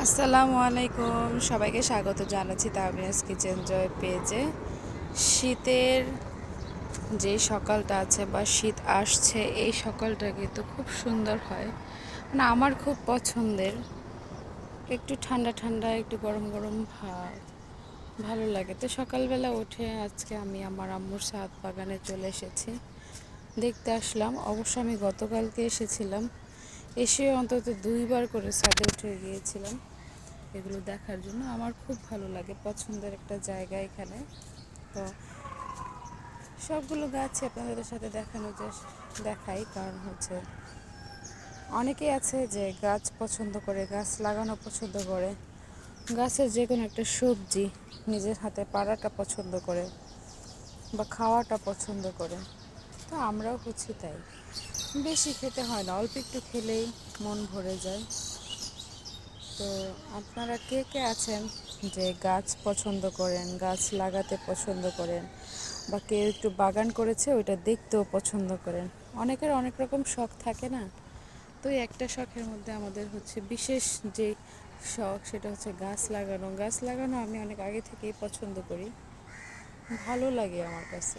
আসসালামু আলাইকুম, সবাইকে স্বাগত জানাচ্ছি তাহমিনাস কিচেন জয় পেজে। শীতের যে সকালটা আছে বা শীত আসছে, এই সকালটা কিন্তু খুব সুন্দর হয়, মানে আমার খুব পছন্দের। একটু ঠান্ডা ঠান্ডা, একটু গরম গরম ভাব, ভালো লাগে। তো সকালবেলা উঠে আজকে আমি আমার আম্মুর ছাদ বাগানে চলে এসেছি, দেখতে আসলাম। অবশ্য আমি গতকালকে এসেছিলাম, এসে অন্তত 2বার করে ছাদে উঠে গিয়েছিলাম এগুলো দেখার জন্য। আমার খুব ভালো লাগে, পছন্দের একটা জায়গা এখানে। তো সবগুলো গাছই আপনাদের সাথে দেখাই, কারণ হচ্ছে অনেকেই আছে যে গাছ পছন্দ করে, গাছ লাগানো পছন্দ করে, গাছের যে কোনো একটা সবজি নিজের হাতে পাড়াটা পছন্দ করে বা খাওয়াটা পছন্দ করে। তো আমরাও হচ্ছি তাই। বেশি খেতে হয় না, অল্প একটু খেলেই মন ভরে যায়। তো আপনারা কে কে আছেন যে গাছ পছন্দ করেন, গাছ লাগাতে পছন্দ করেন, বা কেউ একটু বাগান করেছে ওইটা দেখতেও পছন্দ করেন? অনেকের অনেক রকম শখ থাকে না? তো এই একটা শখের মধ্যে আমাদের হচ্ছে বিশেষ যে শখ, সেটা হচ্ছে গাছ লাগানো। গাছ লাগানো আমি অনেক আগে থেকেই পছন্দ করি, ভালো লাগে আমার কাছে।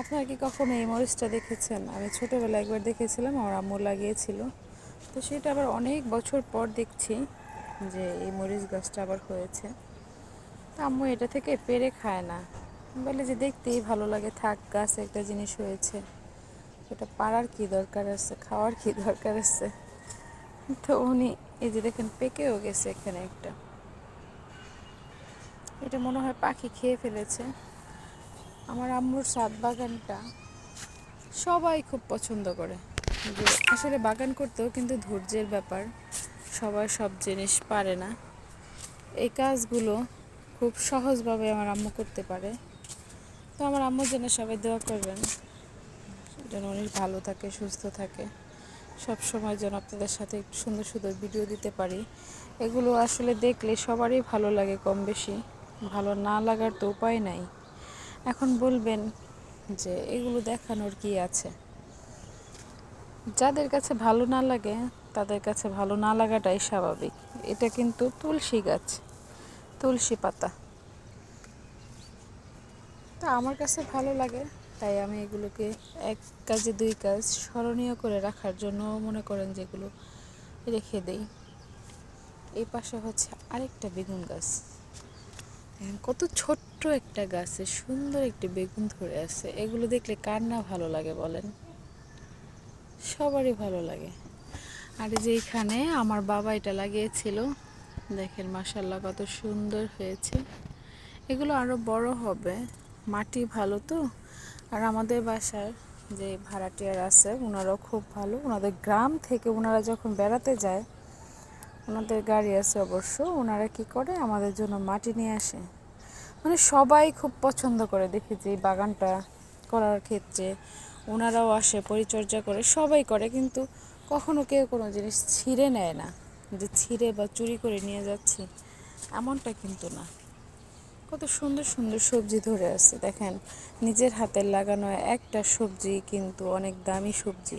আপনারা কি কখনো এই মরিচটা দেখেছেন? আমি ছোটোবেলায় একবার দেখেছিলাম, আমার আম্মু লাগিয়েছিল। তো সেটা আবার অনেক বছর পর দেখছি যে এই মরিচ গাছটা আবার হয়েছে। তা আম্মু এটা থেকে পেরে খায় না, বলে যে দেখতেই ভালো লাগে, থাক, গাছে একটা জিনিস হয়েছে, এটা পাড়ার কি দরকার আছে, খাওয়ার কি দরকার আছে। তো উনি এই যে দেখেন পেকেও গেছে এখানে একটা, এটা মনে হয় পাখি খেয়ে ফেলেছে। আমার আম্মুর ছাদ বাগানটা সবাই খুব পছন্দ করে। যে আসলে বাগান করতেও কিন্তু ধৈর্যের ব্যাপার, সবাই সব জিনিস পারে না। এই কাজগুলো খুব সহজভাবে আমার আম্মু করতে পারে। তো আমার আম্মুর জন্য সবাই দোয়া করবেন, যেন উনি ভালো থাকে, সুস্থ থাকে, সব সময় যেন আপনাদের সাথে একটু সুন্দর সুন্দর ভিডিও দিতে পারি। এগুলো আসলে দেখলে সবারই ভালো লাগে কম বেশি, ভালো না লাগার তো উপায় নাই। এখন বলবেন যে এগুলো দেখানোর কি আছে? যাদের কাছে ভালো না লাগে তাদের কাছে ভালো না লাগাটাই স্বাভাবিক। এটা কিন্তু তুলসী গাছ, তুলসী পাতা। তা আমার কাছে ভালো লাগে, তাই আমি এগুলোকে এক কাজে দুই কাজ স্মরণীয় করে রাখার জন্য মনে করেন যেগুলো রেখে দেই। এই পাশে হচ্ছে আরেকটা বেগুন গাছ, কত ছোট্ট একটা গাছে সুন্দর একটি বেগুন ধরে আছে। এগুলো দেখলে কার না ভালো লাগে বলেন? সবারই ভালো লাগে। আর এই যে এখানে আমার বাবা এটা লাগিয়েছিল, দেখেন মাশাআল্লাহ কত সুন্দর হয়েছে। এগুলো আরো বড় হবে, মাটি ভালো তো। আর আমাদের বাসার যে ভাড়াটিয়ার আছে ওনারাও খুব ভালো, ওনাদের গ্রাম থেকে ওনারা যখন বেড়াতে যায়, ওনাদের গাড়ি আছে অবশ্য, ওনারা কি করে আমাদের জন্য মাটি নিয়ে আসে। মানে সবাই খুব পছন্দ করে, দেখেছি এই বাগানটা করার ক্ষেত্রে। ওনারাও আসে, পরিচর্যা করে, সবাই করে, কিন্তু কখনো কেউ কোনো জিনিস ছিঁড়ে নেয় না, যে ছিঁড়ে বা চুরি করে নিয়ে যাচ্ছি এমনটা কিন্তু না। কত সুন্দর সুন্দর সবজি ধরে আছে দেখেন, নিজের হাতের লাগানো একটা সবজি কিন্তু অনেক দামি সবজি।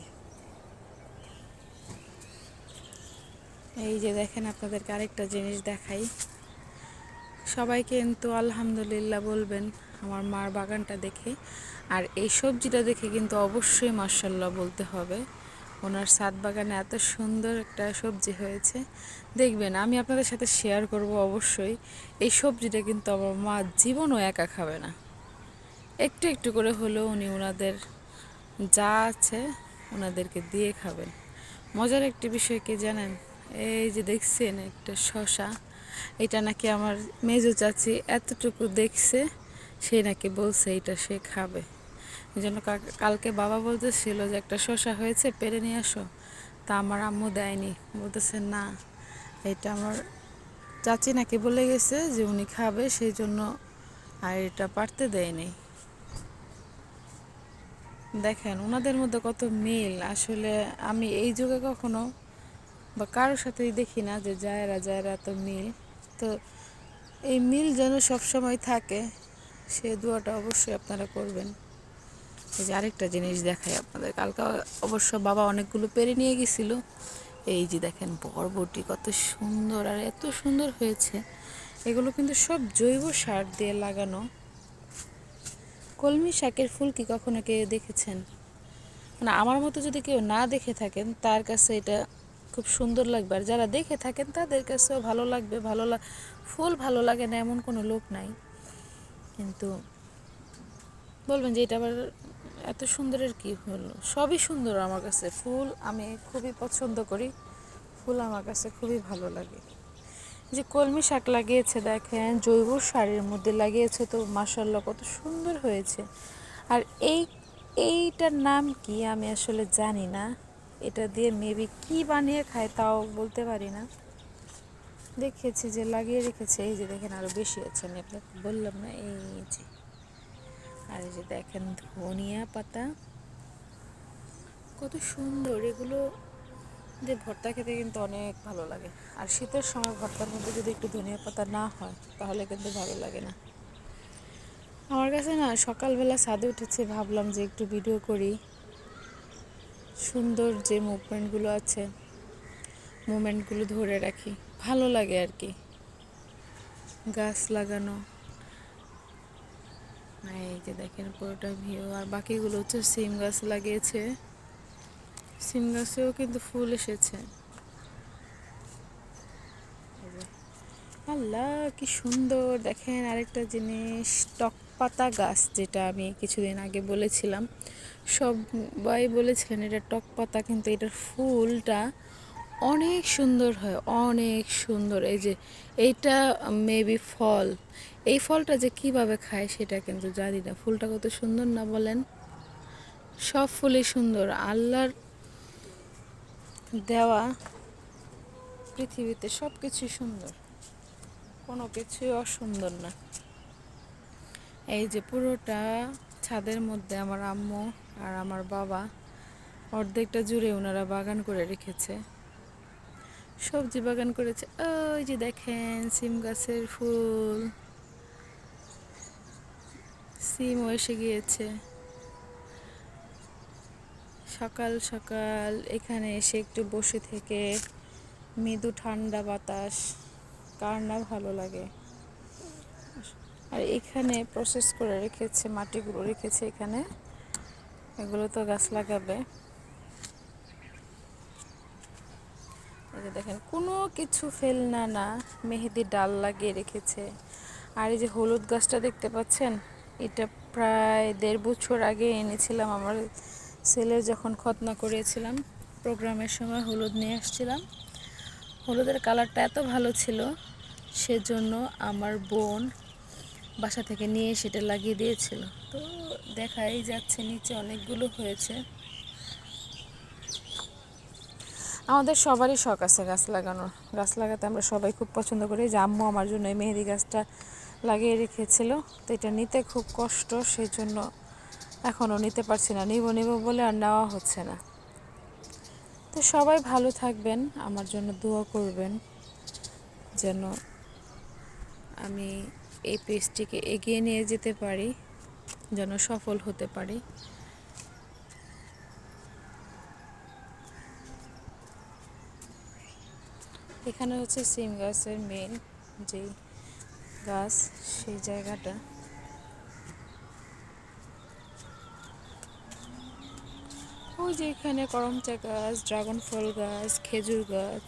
এই যে দেখেন, আপনাদেরকে আরেকটা জিনিস দেখাই। সবাই কিন্তু আলহামদুলিল্লাহ বলবেন আমার মার বাগানটা দেখে, আর এই সবজিটা দেখে কিন্তু অবশ্যই মাশাআল্লাহ বলতে হবে। ওনার ছাদ বাগানে এত সুন্দর একটা সবজি হয়েছে, দেখবেন আমি আপনাদের সাথে শেয়ার করব অবশ্যই। এই সবজিটা কিন্তু আমার মা জীবনও একা খাবে না, একটু একটু করে হলেও উনি ওনাদের যা আছে ওনাদেরকে দিয়ে খাবেন। মজার একটি বিষয় কি জানেন? এই যে দেখছেন একটা শশা, এটা নাকি আমার মেজো চাচি এতটুকু দেখছে, সে নাকি বলছে এটা সে খাবে। এই জন্য কালকে বাবা বলতেছিল যে একটা শশা হয়েছে, পেরে নিয়ে আসো। তা আমার আম্মু দেয়নি, বলতেছে না, এটা আমার চাচি নাকি বলে গেছে যে উনি খাবে, সেই জন্য আর এটা পারতে দেয়নি। দেখেন ওনাদের মধ্যে কত মিল। আসলে আমি এই যুগে কখনো বা কারোর সাথেই দেখি না যে জায়রা জায়রা এত মিল। তো এই মিল যেন সবসময় থাকে, সে দোয়াটা অবশ্যই আপনারা করবেন। এই যে আরেকটা জিনিস দেখাই আপনাদের, কালকে অবশ্য বাবা অনেকগুলো পেরে নিয়ে গেছিলো, এই যে দেখেন বরবটি কত সুন্দর, আর এত সুন্দর হয়েছে। এগুলো কিন্তু সব জৈব সার দিয়ে লাগানো। কলমি শাকের ফুল কি কখনো কেউ দেখেছেন? মানে আমার মতো যদি কেউ না দেখে থাকেন তার কাছে এটা খুব সুন্দর লাগবে, আর যারা দেখে থাকেন তাদের কাছেও ভালো লাগবে। ফুল ভালো লাগে না এমন কোনো লোক নাই, কিন্তু বলবেন যে এটা আবার এত সুন্দরের কি হলো। সবই সুন্দর আমার কাছে, ফুল আমি খুবই পছন্দ করি, ফুল আমার কাছে খুবই ভালো লাগে। যে কলমি শাক লাগিয়েছে দেখেন, জৈব সারের মধ্যে লাগিয়েছে, তো মাশাআল্লাহ কত সুন্দর হয়েছে। আর এইটার নাম কি আমি আসলে জানি না, এটা দিয়ে মেবি কি বানিয়ে খায় তাও বলতে পারি না। দেখেছি যে লাগিয়ে রেখেছে, এই যে দেখেন আরও বেশি আছে, আমি আপনাকে বললাম না, এই যে। আর এই যে দেখেন ধনিয়া পাতা কত সুন্দর, এগুলো দিয়ে ভর্তা খেতে কিন্তু অনেক ভালো লাগে। আর শীতের সময় ভর্তার মধ্যে যদি একটু ধনিয়া পাতা না হয় তাহলে কিন্তু ভালো লাগে না। আমার কাছে না সকালবেলা ছাদে উঠেছে, ভাবলাম যে একটু ভিডিও করি, সুন্দর যে মুভমেন্টগুলো ধরে রাখি, ভালো লাগে আর কি। গাছ লাগানো, এই যে দেখেন পুরোটা ভিউ। আর বাকিগুলো হচ্ছে সিম গাছ লাগিয়েছে, সিম গাছেও কিন্তু ফুল এসেছে। আল্লাহ কি সুন্দর দেখেন। আরেকটা জিনিস, টক পাতা গাছ, যেটা আমি কিছুদিন আগে বলেছিলাম, সবাই বলেছিলেন এটা টক পাতা, কিন্তু এটার ফুলটা অনেক সুন্দর হয়, অনেক সুন্দর। এই যে এইটা মেবি ফল, এই ফলটা যে কিভাবে খায় সেটা কিন্তু জানি না। ফুলটা কত সুন্দর না বলেন? সব ফুলই সুন্দর, আল্লাহর দেওয়া পৃথিবীতে সব কিছুই সুন্দর, কোনো কিছুই অসুন্দর না। এই যে পুরোটা ছাদের মধ্যে আমার আম্মু আর আমার বাবা অর্ধেকটা জুড়ে ওনারা বাগান করে রেখেছে, সবজি বাগান করেছে। ওই যে দেখেন সিম গাছের ফুল, সিমও এসে গিয়েছে। সকাল সকাল এখানে এসে একটু বসে থেকে মৃদু ঠান্ডা বাতাস, কার না ভালো লাগে। আর এখানে প্রসেস করে রেখেছে, মাটিগুলো রেখেছে এখানে, এগুলো তো গাছ লাগাবে। এই যে দেখেন কোনো কিছু ফেলনা না, মেহেদি ডাল লাগিয়ে রেখেছে। আর এই যে হলুদ গাছটা দেখতে পাচ্ছেন, এটা প্রায় 1.5 বছর আগে এনেছিলাম, আমার ছেলের যখন খতনা করেছিলাম, প্রোগ্রামের সময় হলুদ নিয়ে আসছিলাম। হলুদের কালারটা এত ভালো ছিল, সেজন্য আমার বোন বাসা থেকে নিয়ে সেটা লাগিয়ে দিয়েছিল। তো দেখাই যাচ্ছে নিচে অনেকগুলো হয়েছে। আমাদের সবারই শখ আছে গাছ লাগানোর, গাছ লাগাতে আমরা সবাই খুব পছন্দ করি। যে আম্মু আমার জন্য এই মেহেদি গাছটা লাগিয়ে রেখেছিল, তো এটা নিতে খুব কষ্ট, সেই জন্য এখনও নিতে পারছি না, নিব বলে আর নেওয়া হচ্ছে না। তো সবাই ভালো থাকবেন, আমার জন্য দোয়া করবেন যেন আমি এই পেজটিকে এগিয়ে নিয়ে যেতে পারি, যেন সফল হতে পারি। এখানে হচ্ছে সিম গাছের মেন যে গাছ, সেই জায়গাটা। ওই যে এখানে করমচা গাছ, ড্রাগন ফল গাছ, খেজুর গাছ,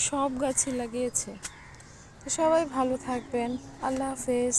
সব গাছই লাগিয়েছে। তো সবাই ভালো থাকবেন, আল্লাহ হাফেজ।